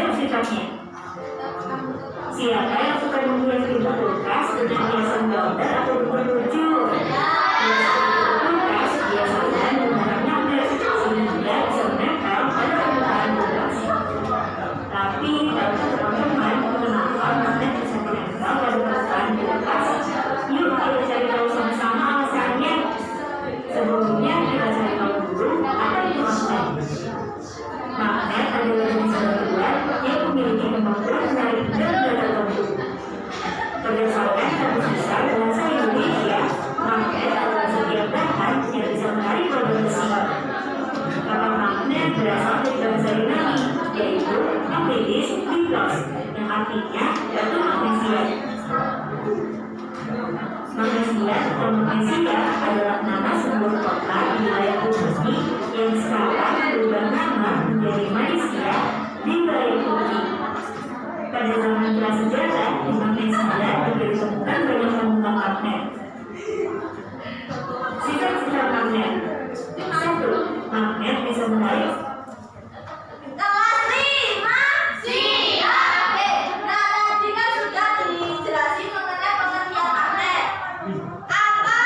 dan sifatnya. Siapa yang suka membuat pintu kulkas dengan hiasan gambar atau lucu? Kulkas biasanya menggunakan magnet sehingga bisa menempel pada permukaan kulkas. Tapi kalau teman-teman kenapa magnet bisa menempel pada permukaan kulkas? Yuk kita cari tahu sama-sama alasannya. Sebelumnya kita cari tahu dulu apa itu magnet. Magnet adalah jenis batuan yang memiliki kemampuan menarik benda tertentu. Berdasarkan kamus besar bahasa Indonesia, magnet adalah setiap bahan yang bisa menarik roda besi. Kata magnet berasal dari bahasa Yunani, yaitu magnetis biklos, yang artinya batu magnesia. Magnesia atau magnesia adalah nama sebuah kota di wilayah bumi yang sekarang berubah nama menjadi Malaysia di wilayah Turki. Pada zaman prasejarah, di magnesia juga ditemukan banyak sambungan magnet. Sifat-sifat magnet. 1. Magnet bisa menarik. Kelas 5 siap. Nah, tadi kan sudah dijelasin mengenai pengertian magnet. Apa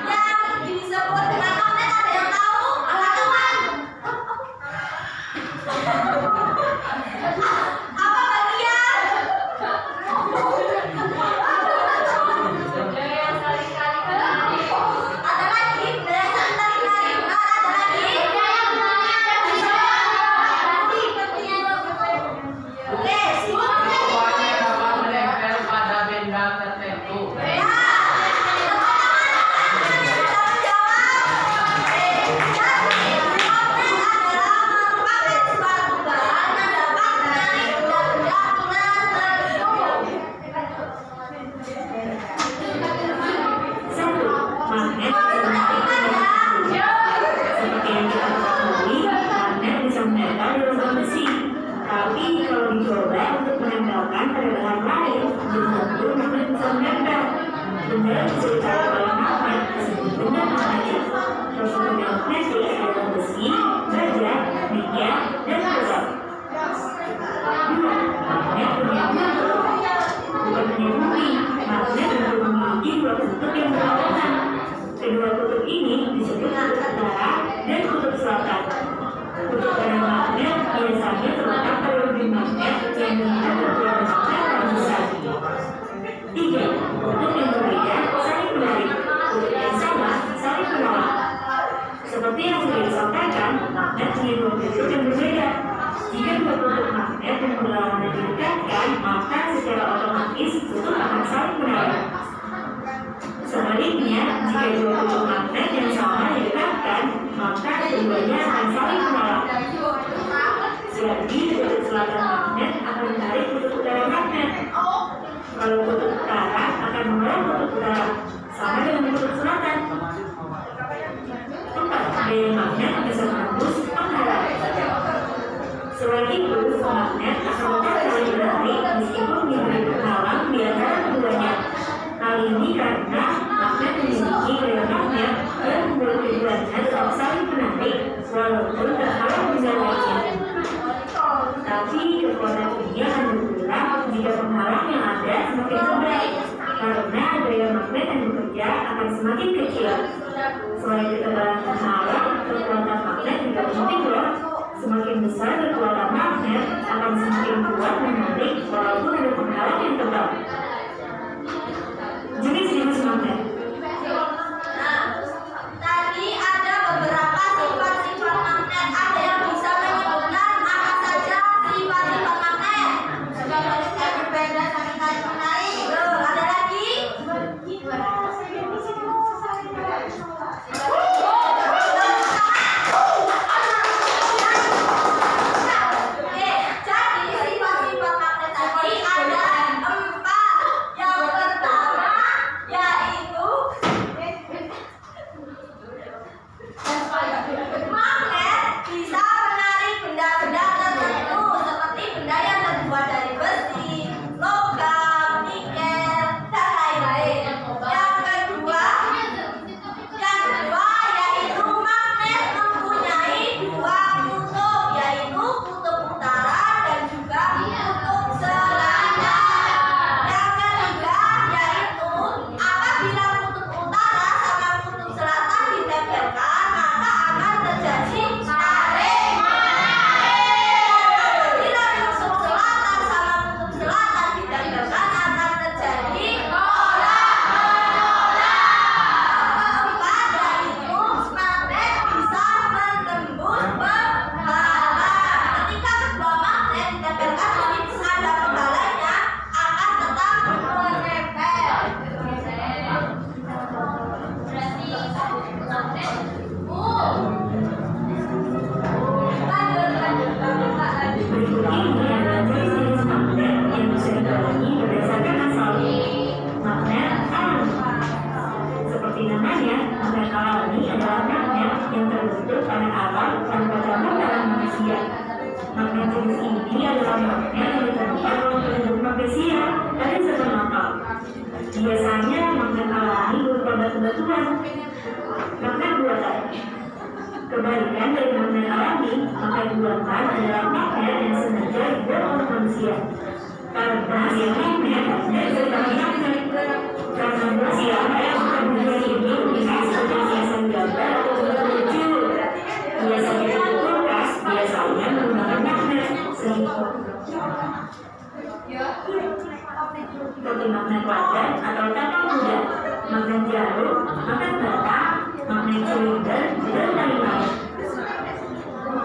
yang disebut dengan magnet? Ada yang tahu? Teman-teman. Apa bagian? Daya saling tarik. Ada lagi daya saling tarik. Ada lagi daya Oke, Semuanya dapat menempel pada benda tertentu. Tapi kalau dicoba untuk menempelkan pada bahan lain, belum tentu magnet bisa menempel. Benda yang bisa ditarik oleh magnet disebut benda magnetis. Contoh benda magnetis adalah besi, baja, minyak, dan logam. 2. Magnet punya bentuk. Bukan hanya bumi, magnet juga memiliki dua kutub yang berlawanan. Kedua kutub ini disebut kutub utara dan kutub selatan. Kutub pada magnet biasanya terletak pada ujung magnet yang mengikat berkeluar magnet yang besar. 3. Kutub yang berbeda saling menarik, kutub yang sama saling menolak. Seperti yang sudah disampaikan, magnet punya dua kutub yang berbeda. Jika dua kutub magnet yang berlawanan didekatkan, maka secara otomatis kutub akan saling menarik. Sebaliknya, jika dua kutub magnet yang sama didekatkan, maka keduanya akan saling menolak. Jadi, kutub selatan magnet akan menarik kutub utara magnet. Kalau kutub utara akan menolak kutub utara, sama dengan kutub selatan. 4. Daya magnet bisa menembus penghalang. Selain itu, magnet akan tetap saling menarik meskipun diberi penghalang di antara keduanya. Hal ini karena magnet memiliki daya magnet yang membuat keduanya tetap saling menarik walaupun terhalang benda lainnya. Tapi kekuatan ini akan berkurang jika penghalang yang ada semakin rendah, karena daya magnet yang bekerja akan semakin kecil. Selain ketebalan penghalang, kekuatan magnet juga penting loh. Semakin besar kekuatan magnet akan semakin kuat menarik walaupun ada penghalang yang tebal. Jenis-jenis magnet. Tadi ada beberapa sifat-sifat magnet. Ada yang bisa menyebutkan apa saja sifat-sifat magnet? Berbeda saling tarik menarik. Ada lagi? Oke, jadi sifat-sifat magnet tadi ada 4. Biasanya magnet alami berupa batu-batuan. Magnet buatan. Kebalikan dari magnet alami, magnet buatan adalah magnet yang sengaja dibuat oleh manusia. Karena yang magnet dari magnet karena manusia yang kemudian ini bisa sebagai hiasan gambar atau bentuk lucu. Biasanya di kulkas, biasanya menggunakan magnet sehingga seperti magnet wajan atau tapang kuda, magnet jarum, magnet bata, magnet silinder, dan lain-lain.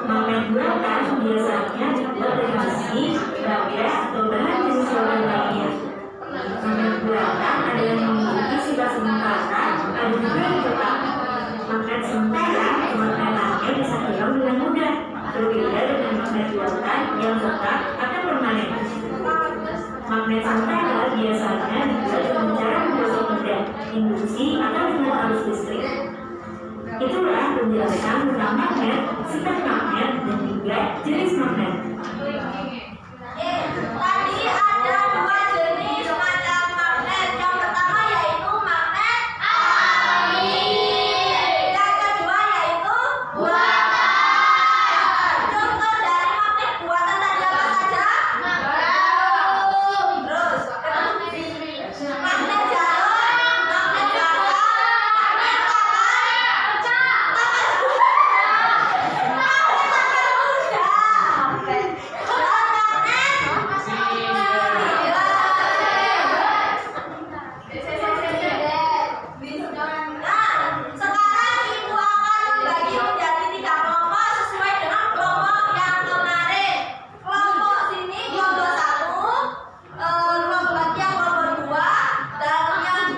Magnet buatan biasanya dibuat dari besi, baja, atau bahan jenis logam lainnya. Magnet buatan ada yang memiliki sifat sementara, ada juga yang tetap. Magnet sementara pengenalannya bisa hilang dengan mudah, berbeda dengan magnet buatan yang tetap atau permanen. Magnet sementara biasanya dibuat dengan cara membuat medan, induksi, atau dengan arus listrik. Itulah penjelasan tentang magnet, sifat magnet, dan juga jenis magnet. Tadi ada dua jenis macam magnet. Yang pertama yaitu magnet alami. Yang kedua yaitu buatan. Contoh dari magnet buatan tadi apa saja? Terus magnet jarum, magnet bata, magnet sekarang ibu akan membagi menjadi 3 kelompok sesuai dengan kelompok yang kemarin. Kelompok sini kelompok 1, kelompok yang kelompok 2, dan yang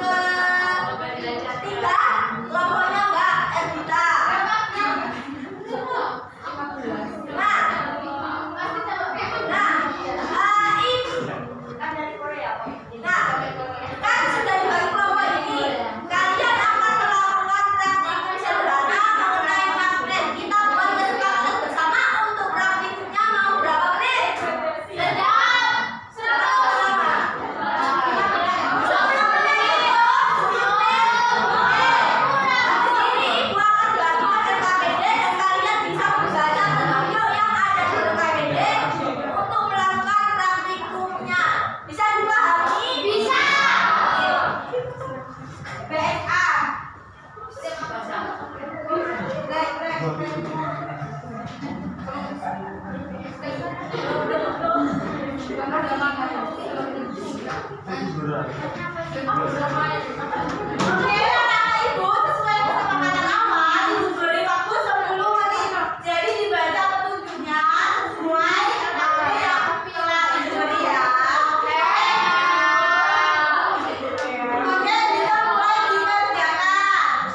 ketiga kelompoknya Mbak Evita. Kan sudah dibagi kelompok ini. Kalian akan melakukan praktikum sederhana mengenai magnet. Kita buat kesepakatan bersama untuk praktikumnya mau berapa menit? Sejam. Sama-sama. 10 menit itu. 10 menit. Habis ini ibu akan bagikan RKPD dan kalian bisa membaca video yang ada di RKPD untuk melakukan praktikumnya. Bisa dipahami? Bisa. BSA. Oke, kata ibu sesuai kesepakatan awal, ibu beri waktu 10 menit. Jadi dibaca petunjuknya sesuai waktu yang telah ibu beri ya. Oke, kita mulai dikerjakan.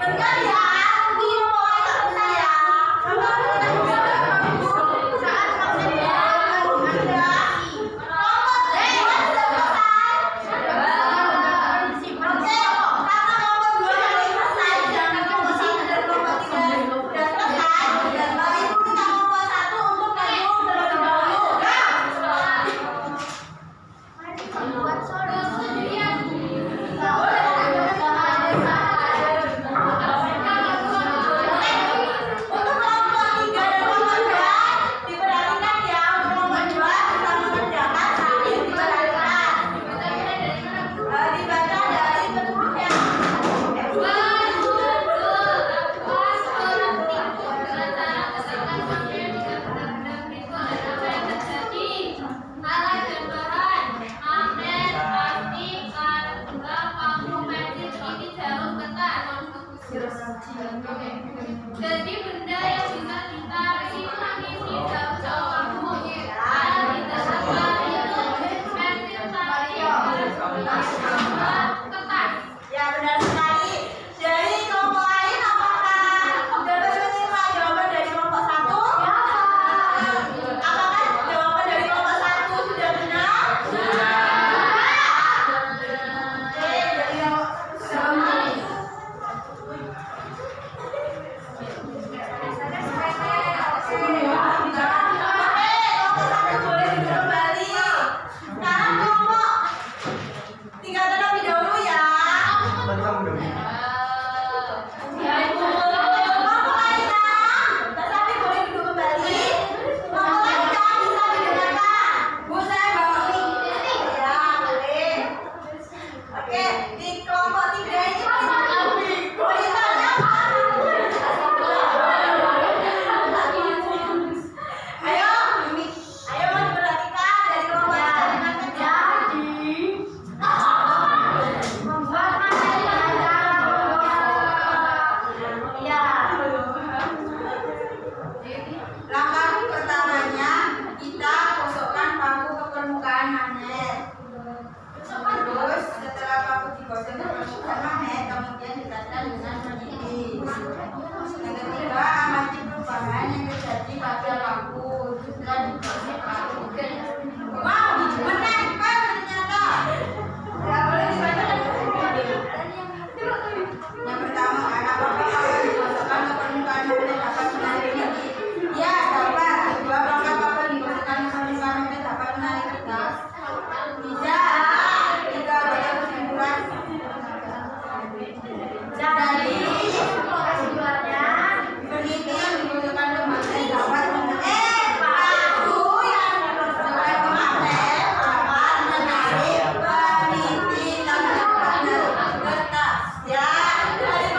Bentar ya. Jadi benda yang bisa ditarik di jauh-jauh kamu. Dan kita sampai itu pensil kertas. Ya benar sekali. Dari kelompok lain apakah dapat menerima jawaban dari kelompok 1? Apakah jawaban dari kelompok 1 sudah benar? Oke, jadi kelompok 1 boleh duduk kembali. Sekarang kelompok 3 terlebih dahulu ya. Kelompok lainnya, Mbak Safi boleh duduk kembali. Kelompok lainnya bisa didengarkan. Bu, saya bawa ini. Ya, boleh. Oke, di kelompok 3 ini beritanya apa? Ayo, ayo mau diperhatikan dari kelompok 3 dengarkan ya. Langkah pertamanya kita gosokkan paku ke permukaan magnet. Terus setelah paku digosok ke permukaan magnet, kemudian dikatkan dengan meniti. Yang ketiga, amati perubahan yang terjadi pada paku setelah digosok paku. Wow, menempel ternyata. Ya boleh dibacakan. Yang pertama, apakah paku digosokkan ke permukaan magnet dapat menarik meniti? Ya, dapat. Kedua, apakah paku digosokkan ke permukaan magnet dapat menarik kertas? Tidak. Ketiga, baca kesimpulan. Jadi, kesimpulannya, meniti yang digosokkan ke magnet dapat menarik paku yang digosokkan ke magnet dapat menarik peniti dan kertas. Ya, dari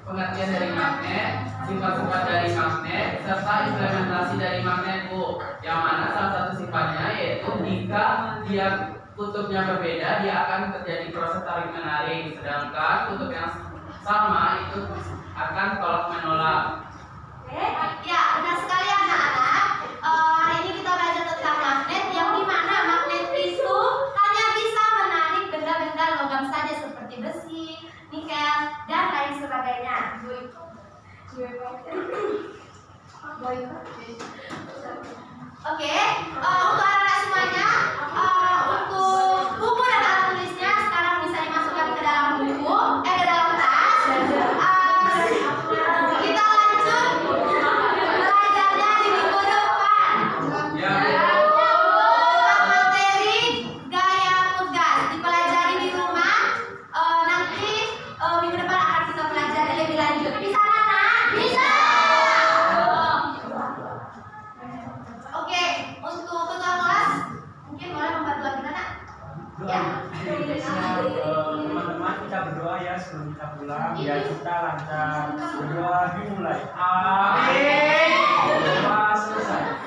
pengertian dari magnet, sifat-sifat dari magnet, serta implementasi dari magnet, Bu. Yang mana salah satu sifatnya yaitu jika dia kutubnya berbeda, dia akan terjadi proses tarik menarik, sedangkan kutub yang sama itu akan tolak menolak. Ya, benar sekali anak-anak. Hari ini kita belajar tentang magnet, yang dimana magnet itu hanya bisa menarik benda-benda logam saja seperti besi, nikel, dan lain sebagainya. Oke, untuk anak-anak semuanya, untuk buku dan alat tulisnya sekarang bisa dimasukkan ke dalam buku, ke dalam tas. Kita lanjut belajarnya di minggu depan. Ya, Tentang materi gaya tugas dipelajari di rumah. Nanti minggu depan akan kita pelajari lebih lanjut. Bisa mana? Bisa. Oke, untuk ketua kelas mungkin boleh membantu lagi Nana? Ya. Teman-teman kita berdoa ya sebelum kita pulang biar kita lancar. Berdoa dimulai. Amin. Doa selesai.